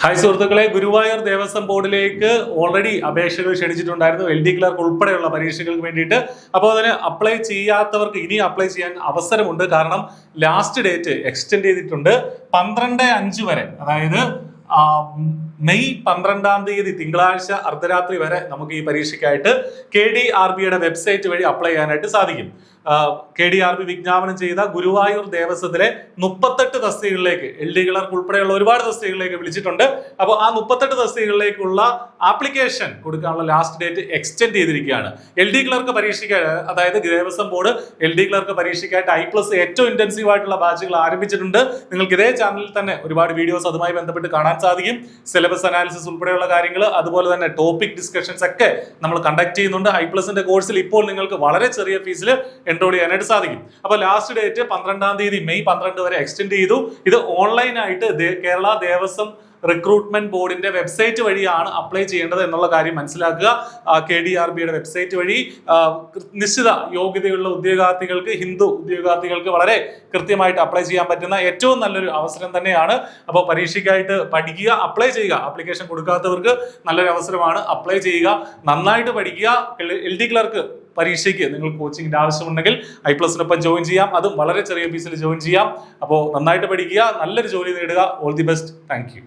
Hi സുഹൃത്തുക്കളെ, ഗുരുവായൂർ ദേവസ്വം ബോർഡിലേക്ക് already അപേക്ഷകൾ ക്ഷണിച്ചിട്ടുണ്ടായിരുന്നു LD ക്ലർക്ക് ഉൾപ്പെടെയുള്ള പരീക്ഷകൾക്ക് വേണ്ടിയിട്ട്. അപ്പോൾ അതിന് അപ്ലൈ ചെയ്യാത്തവർക്ക് ഇനി അപ്ലൈ ചെയ്യാൻ അവസരമുണ്ട്. കാരണം ലാസ്റ്റ് ഡേറ്റ് എക്സ്റ്റെൻഡ് ചെയ്തിട്ടുണ്ട് 12/5 വരെ. അതായത് മെയ് 12-ാം തീയതി തിങ്കളാഴ്ച അർദ്ധരാത്രി വരെ നമുക്ക് ഈ പരീക്ഷയ്ക്കായിട്ട് KDRBയുടെ വെബ്സൈറ്റ് വഴി അപ്ലൈ ചെയ്യാനായിട്ട് സാധിക്കും. KDRB വിജ്ഞാപനം ചെയ്ത ഗുരുവായൂർ ദേവസ്വത്തിലെ 38 തസ്തികകളിലേക്ക് LD ക്ലർക്ക് ഉൾപ്പെടെയുള്ള ഒരുപാട് തസ്തികകളിലേക്ക് വിളിച്ചിട്ടുണ്ട്. അപ്പോൾ ആ 38 തസ്തികകളിലേക്കുള്ള ആപ്ലിക്കേഷൻ കൊടുക്കാനുള്ള ലാസ്റ്റ് ഡേറ്റ് എക്സ്റ്റെൻഡ് ചെയ്തിരിക്കുകയാണ്. LD ക്ലർക്ക് പരീക്ഷയ്ക്കായി, അതായത് ദേവസ്വം ബോർഡ് LD ക്ലർക്ക് പരീക്ഷയ്ക്കായിട്ട് I+ ഏറ്റവും ഇന്റൻസീവ് ആയിട്ടുള്ള ബാച്ചുകൾ ആരംഭിച്ചിട്ടുണ്ട്. നിങ്ങൾക്ക് ഇതേ ചാനലിൽ തന്നെ ഒരുപാട് വീഡിയോസ് അതുമായി ബന്ധപ്പെട്ട് കാണാൻ സാധിക്കും. സിലബസ് അനാലിസിസ് ഉൾപ്പെടെയുള്ള കാര്യങ്ങൾ, അതുപോലെ തന്നെ ടോപ്പിക് ഡിസ്കഷൻസ് ഒക്കെ നമ്മൾ കണ്ടക്ട് ചെയ്യുന്നുണ്ട്. I+ന്റെ കോഴ്സിൽ ഇപ്പോൾ നിങ്ങൾക്ക് വളരെ ചെറിയ ഫീസിൽ എൻറോൾ ചെയ്യാനായിട്ട് സാധിക്കും. അപ്പോൾ ലാസ്റ്റ് ഡേറ്റ് 12-ാം തീയതി മെയ് 12 വരെ എക്സ്റ്റെൻഡ് ചെയ്തു. ഇത് ഓൺലൈനായിട്ട് കേരള ദേവസ്വം റിക്രൂട്ട്മെന്റ് ബോർഡിന്റെ വെബ്സൈറ്റ് വഴിയാണ് അപ്ലൈ ചെയ്യേണ്ടത് എന്നുള്ള കാര്യം മനസ്സിലാക്കുക. KDRBയുടെ വെബ്സൈറ്റ് വഴി നിശ്ചിത യോഗ്യതയുള്ള ഉദ്യോഗാർത്ഥികൾക്ക്, ഹിന്ദു ഉദ്യോഗാർത്ഥികൾക്ക് വളരെ കൃത്യമായിട്ട് അപ്ലൈ ചെയ്യാൻ പറ്റുന്ന ഏറ്റവും നല്ലൊരു അവസരം തന്നെയാണ്. അപ്പോൾ പരീക്ഷയ്ക്കായിട്ട് പഠിക്കുക, അപ്ലൈ ചെയ്യുക. ആപ്ലിക്കേഷൻ കൊടുക്കാത്തവർക്ക് നല്ലൊരു അവസരമാണ്. അപ്ലൈ ചെയ്യുക, നന്നായിട്ട് പഠിക്കുക. LD ക്ലർക്ക് പരീക്ഷയ്ക്ക് നിങ്ങൾ കോച്ചിങ്ങിന്റെ ആവശ്യമുണ്ടെങ്കിൽ I+നൊപ്പം ജോയിൻ ചെയ്യാം. അതും വളരെ ചെറിയ ഫീസിൽ ജോയിൻ ചെയ്യാം. അപ്പോൾ നന്നായിട്ട് പഠിക്കുക, നല്ലൊരു ജോലി നേടുക. All the best. Thank you.